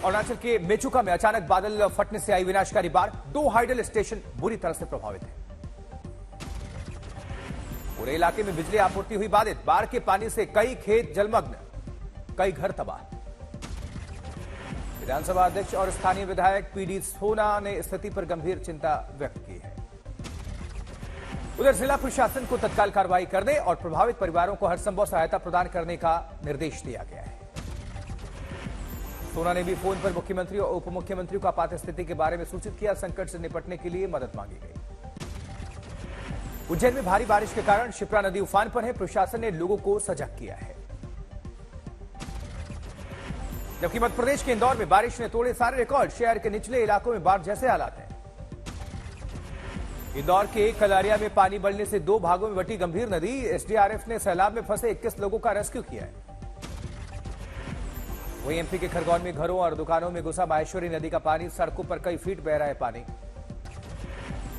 अरुणाचल के मेचुका में अचानक बादल फटने से आई विनाशकारी बाढ़। 2 हाइडल स्टेशन बुरी तरह से प्रभावित हैं। पूरे इलाके में बिजली आपूर्ति हुई बाधित। बाढ़ के पानी से कई खेत जलमग्न, कई घर तबाह। विधानसभा अध्यक्ष और स्थानीय विधायक पीडी सोना ने स्थिति पर गंभीर चिंता व्यक्त की है। उधर जिला प्रशासन को तत्काल कार्रवाई करने और प्रभावित परिवारों को हरसंभव सहायता प्रदान करने का निर्देश दिया गया है। सोना ने भी फोन पर मुख्यमंत्री और उप मुख्यमंत्री को आपात स्थिति के बारे में सूचित किया। संकट से निपटने के लिए मदद मांगी गई। उज्जैन में भारी बारिश के कारण शिप्रा नदी उफान पर है। प्रशासन ने लोगों को सजग किया है। जबकि मध्य प्रदेश के इंदौर में बारिश ने तोड़े सारे रिकॉर्ड। शहर के निचले इलाकों में बाढ़ जैसे हालात हैं। इंदौर के कलारिया में पानी बढ़ने से 2 भागों में बटी गंभीर नदी। एसडीआरएफ ने सैलाब में फंसे 21 लोगों का रेस्क्यू किया है। वहीं एमपी के खरगोन में घरों और दुकानों में घुसा माहेश्वरी नदी का पानी। सड़कों पर कई फीट बह रहा है पानी।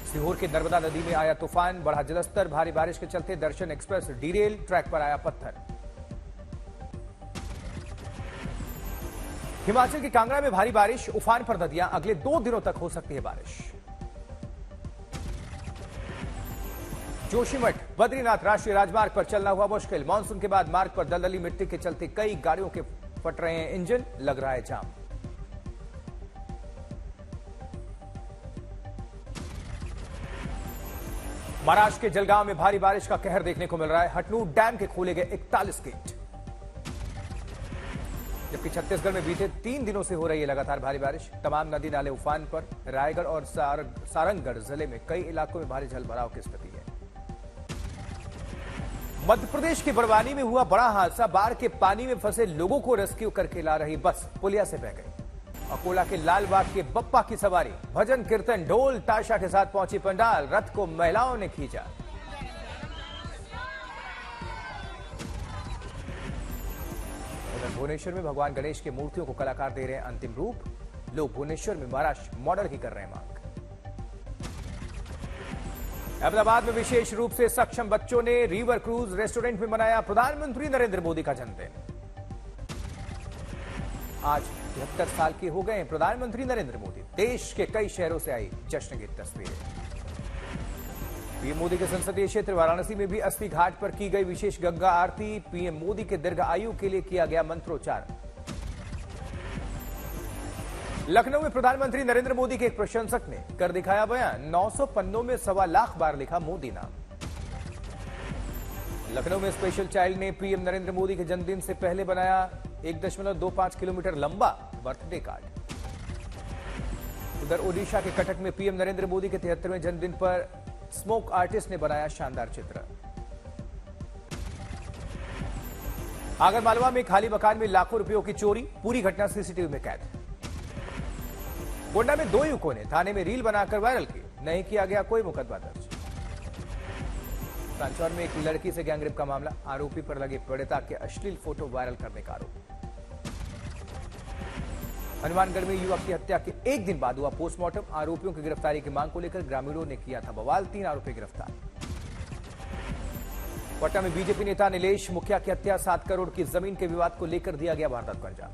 सीहोर के नर्मदा नदी में आया तूफान, बढ़ा जलस्तर। भारी बारिश के चलते दर्शन एक्सप्रेस डीरेल, ट्रैक पर आया पत्थर। हिमाचल के कांगड़ा में भारी बारिश, उफान पर नदियां। अगले 2 दिनों तक हो सकती है बारिश। जोशीमठ बद्रीनाथ राष्ट्रीय राजमार्ग पर चलना हुआ मुश्किल। मानसून के बाद मार्ग पर दलदली मिट्टी के चलते कई गाड़ियों के फट रहे हैं इंजन, लग रहा है जाम। महाराष्ट्र के जलगांव में भारी बारिश का कहर देखने को मिल रहा है। हटनूर डैम के खोले गए 41 गेट। जबकि छत्तीसगढ़ में बीते 3 दिनों से हो रही है लगातार भारी बारिश। तमाम नदी नाले उफान पर। रायगढ़ और सारंगगढ़ जिले में कई इलाकों में भारी जलभराव की स्थिति है। मध्य प्रदेश के बड़वानी में हुआ बड़ा हादसा। बाढ़ के पानी में फंसे लोगों को रेस्क्यू करके ला रही बस पुलिया से बह गई। अकोला के लालबाग के बप्पा की सवारी। भजन कीर्तन ढोल ताशा के साथ पहुंची पंडाल। रथ को महिलाओं ने खींचा। उधर भुवनेश्वर में भगवान गणेश की मूर्तियों को कलाकार दे रहे हैं अंतिम रूप। लोग भुवनेश्वर में महाराष्ट्र मॉडल की कर रहे हैं मांग। अहमदाबाद में विशेष रूप से सक्षम बच्चों ने रिवर क्रूज रेस्टोरेंट में मनाया प्रधानमंत्री नरेंद्र मोदी का जन्मदिन। आज 73 साल के हो गए हैं प्रधानमंत्री नरेंद्र मोदी। देश के कई शहरों से आई जश्न की तस्वीरें। पीएम मोदी के संसदीय क्षेत्र वाराणसी में भी अस्थि घाट पर की गई विशेष गंगा आरती। पीएम मोदी के दीर्घ आयु के लिए किया गया मंत्रोच्चारण। लखनऊ में प्रधानमंत्री नरेंद्र मोदी के एक प्रशंसक ने कर दिखाया बयान। 900 पन्नों में 1.25 लाख बार लिखा मोदी नाम। लखनऊ में स्पेशल चाइल्ड ने पीएम नरेंद्र मोदी के जन्मदिन से पहले बनाया 1.25 किलोमीटर लंबा बर्थडे कार्ड। उधर ओडिशा के कटक में पीएम नरेंद्र मोदी के 73वें जन्मदिन पर स्मोक आर्टिस्ट ने बनाया शानदार चित्र। आगरमालवा में खाली मकान में लाखों रुपयों की चोरी। पूरी घटना सीसीटीवी में कैद। गोंडा में 2 युवकों ने थाने में रील बनाकर वायरल की। नहीं किया गया कोई मुकदमा दर्ज। सांचौर में एक लड़की से गैंगरेप का मामला। आरोपी पर लगे पीड़िता के अश्लील फोटो वायरल करने का आरोप। हनुमानगढ़ में युवक की हत्या के 1 दिन बाद हुआ पोस्टमार्टम। आरोपियों की गिरफ्तारी की मांग को लेकर ग्रामीणों ने किया था बवाल। 3 आरोपी गिरफ्तार। पटना में बीजेपी नेता नीलेश मुखिया की हत्या। 7 करोड़ की जमीन के विवाद को लेकर दिया गया वारदात को अंजाम।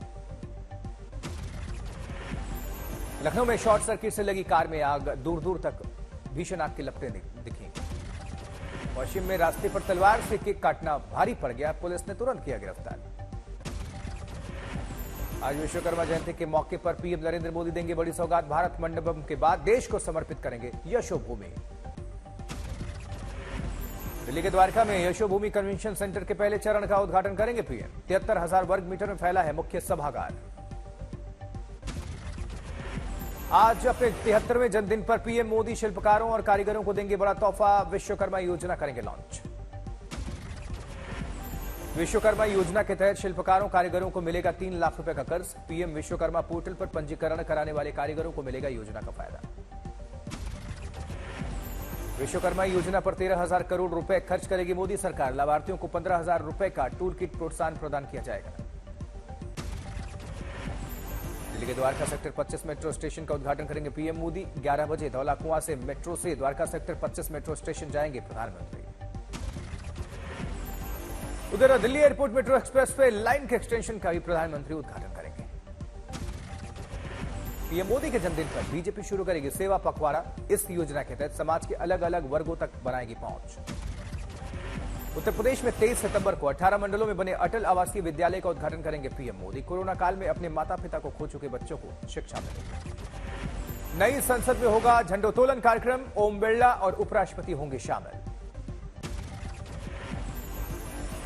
लखनऊ में शॉर्ट सर्किट से लगी कार में आग। दूर दूर तक भीषण आग की लपटें दिखी। पश्चिम में रास्ते पर तलवार से केक काटना भारी पड़ गया। पुलिस ने तुरंत किया गिरफ्तार। आज विश्वकर्मा जयंती के मौके पर पीएम नरेंद्र मोदी देंगे बड़ी सौगात। भारत मंडपम के बाद देश को समर्पित करेंगे यशोभूमि। दिल्ली के द्वारका में यशोभूमि कन्वेंशन सेंटर के पहले चरण का उद्घाटन करेंगे पीएम। 73,000 वर्ग मीटर में फैला है मुख्य सभागार। आज अपने 73वें जन्मदिन पर पीएम मोदी शिल्पकारों और कारीगरों को देंगे बड़ा तोहफा। विश्वकर्मा योजना करेंगे लॉन्च। विश्वकर्मा योजना के तहत शिल्पकारों कारीगरों को मिलेगा 3 लाख रुपए का कर्ज। पीएम विश्वकर्मा पोर्टल पर पंजीकरण कराने वाले कारीगरों को मिलेगा योजना का फायदा। विश्वकर्मा योजना पर 13,000 करोड़ रुपए खर्च करेगी मोदी सरकार। लाभार्थियों को 15,000 रुपए का टूल किट प्रोत्साहन प्रदान किया जाएगा। दिल्ली के द्वारका सेक्टर 25 मेट्रो स्टेशन का उद्घाटन करेंगे पीएम मोदी। 11 बजे धौलाकुआं से मेट्रो से द्वारका सेक्टर 25 मेट्रो स्टेशन जाएंगे प्रधानमंत्री। उधर दिल्ली एयरपोर्ट मेट्रो एक्सप्रेस पे लाइन के एक्सटेंशन का भी प्रधानमंत्री उद्घाटन करेंगे। पीएम मोदी के जन्मदिन पर बीजेपी शुरू करेगी सेवा पखवाड़ा। इस योजना के तहत समाज के अलग अलग वर्गों तक बनाएगी पहुंच। उत्तर प्रदेश में 23 सितंबर को 18 मंडलों में बने अटल आवासीय विद्यालय का उद्घाटन करेंगे पीएम मोदी। कोरोना काल में अपने माता पिता को खो चुके बच्चों को शिक्षा मिलेगी। नई संसद में होगा झंडोत्तोलन कार्यक्रम। ओम बिरला और उपराष्ट्रपति होंगे शामिल।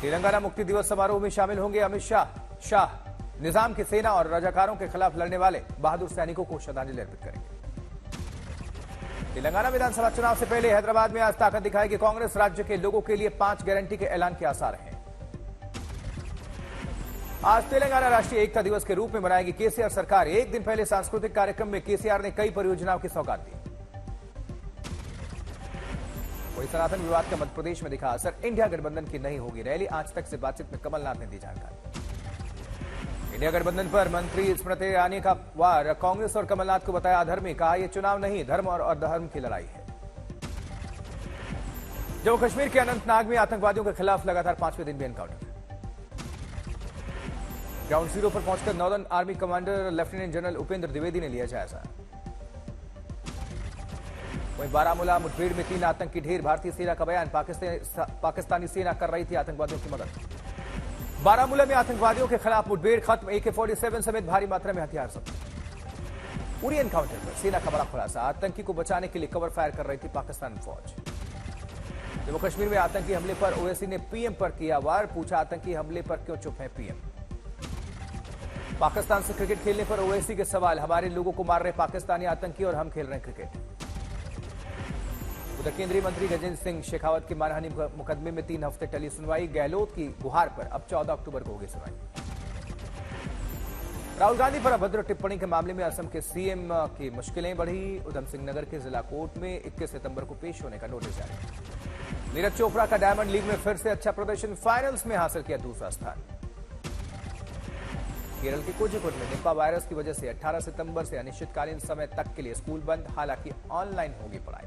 तेलंगाना मुक्ति दिवस समारोह में शामिल होंगे अमित शाह निजाम की सेना और रजाकारों के खिलाफ लड़ने वाले बहादुर सैनिकों को श्रद्धांजलि अर्पित करेंगे। तेलंगाना विधानसभा चुनाव से पहले हैदराबाद में आज ताकत दिखाएगी कांग्रेस। राज्य के लोगों के लिए 5 गारंटी के ऐलान के आसार हैं। आज तेलंगाना राष्ट्रीय एकता दिवस के रूप में मनाएगी केसीआर सरकार। एक दिन पहले सांस्कृतिक कार्यक्रम में केसीआर ने कई परियोजनाओं की सौगात दी। वही सनातन विवाद का मध्य प्रदेश में दिखा असर। इंडिया गठबंधन की नहीं होगी रैली। आज तक से बातचीत में कमलनाथ ने दी जानकारी। इंडिया गठबंधन पर मंत्री स्मृति ईरानी का वार। कांग्रेस और कमलनाथ को बताया अधर्मी। कहा यह चुनाव नहीं, धर्म और अधर्म की लड़ाई है। जम्मू कश्मीर के अनंतनाग में आतंकवादियों के खिलाफ लगातार 5वें दिन भी एनकाउंटर। ग्राउंड जीरो पर पहुंचकर northern army commander lieutenant general Upendra Dwivedi ने लिया जायजा। वहीं बारामूला मुठभेड़ में 3 आतंकी ढेर। भारतीय सेना का बयान। पाकिस्तानी सेना कर रही थी आतंकवादियों की मदद। बारामूला में आतंकवादियों के खिलाफ मुठभेड़ खत्म। AK-47 समेत भारी मात्रा में हथियार जब्त। उरी एनकाउंटर पर सेना का बड़ा खुलासा। आतंकी को बचाने के लिए कवर फायर कर रही थी पाकिस्तान फौज। जम्मू कश्मीर में आतंकी हमले पर ओवैसी ने पीएम पर किया वार। पूछा आतंकी हमले पर क्यों चुप है पीएम। पाकिस्तान से क्रिकेट खेलने पर ओवैसी के सवाल। हमारे लोगों को मार रहे पाकिस्तानी आतंकी और हम खेल रहे हैं क्रिकेट। उधर केंद्रीय मंत्री गजेंद्र सिंह शेखावत की मानहानि मुकदमे में 3 हफ्ते टली सुनवाई। गहलोत की गुहार पर अब 14 अक्टूबर को होगी सुनवाई। राहुल गांधी पर अभद्र टिप्पणी के मामले में असम के सीएम की मुश्किलें बढ़ी। उधम सिंह नगर के जिला कोर्ट में 21 सितंबर को पेश होने का नोटिस जारी। नीरज चोपड़ा का डायमंड लीग में फिर से अच्छा प्रदर्शन। फाइनल्स में हासिल किया दूसरा स्थान। केरल के कोझिकोड में निपा वायरस की वजह से 18 सितंबर से अनिश्चितकालीन समय तक के लिए स्कूल बंद। हालांकि ऑनलाइन होगी पढ़ाई।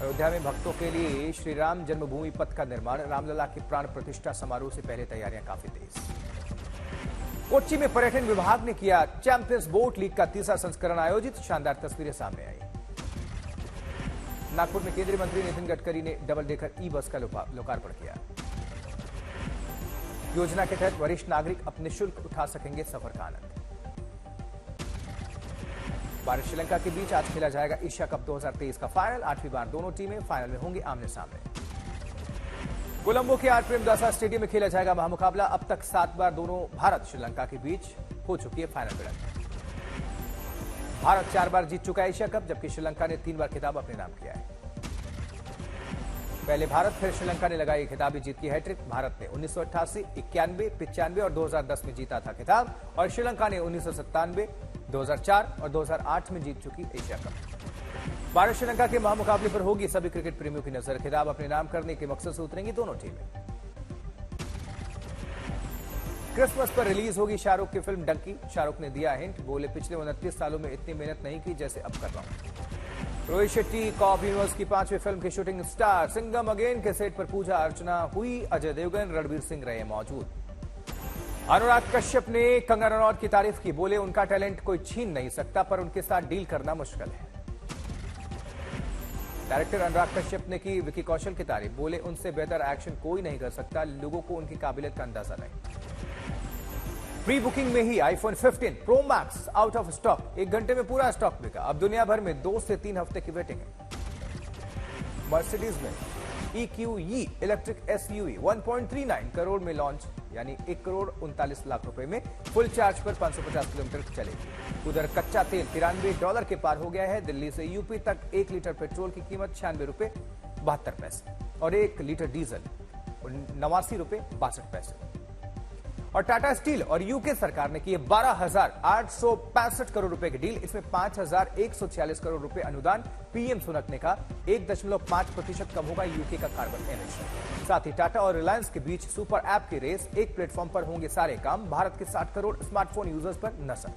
अयोध्या में भक्तों के लिए श्री राम जन्मभूमि पथ का निर्माण। रामलला की प्राण प्रतिष्ठा समारोह से पहले तैयारियां काफी तेज। कोच्चि में पर्यटन विभाग ने किया चैंपियंस बोट लीग का 3रा संस्करण आयोजित। शानदार तस्वीरें सामने आई। नागपुर में केंद्रीय मंत्री नितिन गडकरी ने डबल डेकर ई-बस का लोकार्पण किया। योजना के तहत वरिष्ठ नागरिक अपने शुल्क उठा सकेंगे सफर का आनंद। भारत श्रीलंका के बीच आज खेला जाएगा एशिया कप 2023 का फाइनल। 8वीं बार दोनों टीमें फाइनल में होंगी आमने सामने। कोलंबो के आर प्रेमदासा स्टेडियम में खेला जाएगा महामुकाबला। अब तक 7 बार दोनों भारत श्रीलंका के बीच हो चुकी है फाइनल भिड़ंत। भारत 4 बार जीत चुका है एशिया कप, जबकि श्रीलंका ने 3 बार खिताब अपने नाम किया है। पहले भारत फिर श्रीलंका ने लगाई खिताबी जीत की हैट्रिक। भारत ने 1988, 91, 95 और 2010 में जीता था खिताब और श्रीलंका ने 1997, 2004 और 2008 में जीत चुकी एशिया कप। भारत श्रीलंका के महामुकाबले पर होगी सभी क्रिकेट प्रेमियों की नजर। खिताब अपने नाम करने के मकसद से उतरेंगी दोनों टीमें। क्रिसमस पर रिलीज होगी शाहरुख की फिल्म डंकी। शाहरुख ने दिया हिंट। बोले पिछले 29 सालों में इतनी मेहनत नहीं की जैसे अब कर रहा हूं। रोहित शेट्टी कॉप यूनिवर्स की 5वीं फिल्म के शूटिंग स्टार सिंघम अगेन के सेट पर पूजा अर्चना हुई। अजय देवगन, रणवीर सिंह रहे मौजूद। अनुराग कश्यप ने कंगना रनौत की तारीफ की। बोले उनका टैलेंट कोई छीन नहीं सकता, पर उनके साथ डील करना मुश्किल है। डायरेक्टर अनुराग कश्यप ने की विकी कौशल की तारीफ। बोले उनसे बेहतर एक्शन कोई नहीं कर सकता, लोगों को उनकी काबिलियत का अंदाजा नहीं। प्री बुकिंग में ही iPhone 15 pro max out of stock. 1 घंटे में पूरा स्टॉक बिका। अब दुनिया भर में 2 से 3 हफ्ते की वेटिंग है। मर्सिडीज में EQE इलेक्ट्रिक SUV 1.39 करोड़ में लॉन्च, यानी 1 करोड़ 39 लाख रुपए में फुल चार्ज पर 550 किलोमीटर चलेगी। उधर कच्चा तेल $93 के पार हो गया है। दिल्ली से यूपी तक 1 लीटर पेट्रोल की कीमत ₹96.72 और 1 लीटर डीजल ₹89.62। और टाटा स्टील और यूके सरकार ने किए 12,865 करोड़ रुपए की डील। इसमें 5,146 करोड़ रुपए अनुदान। पीएम सुनक ने कहा 1.5% कम होगा यूके का कार्बन एमिशन। साथ ही टाटा और रिलायंस के बीच सुपर ऐप की रेस। एक प्लेटफॉर्म पर होंगे सारे काम। भारत के 60 करोड़ स्मार्टफोन यूजर्स पर नजर।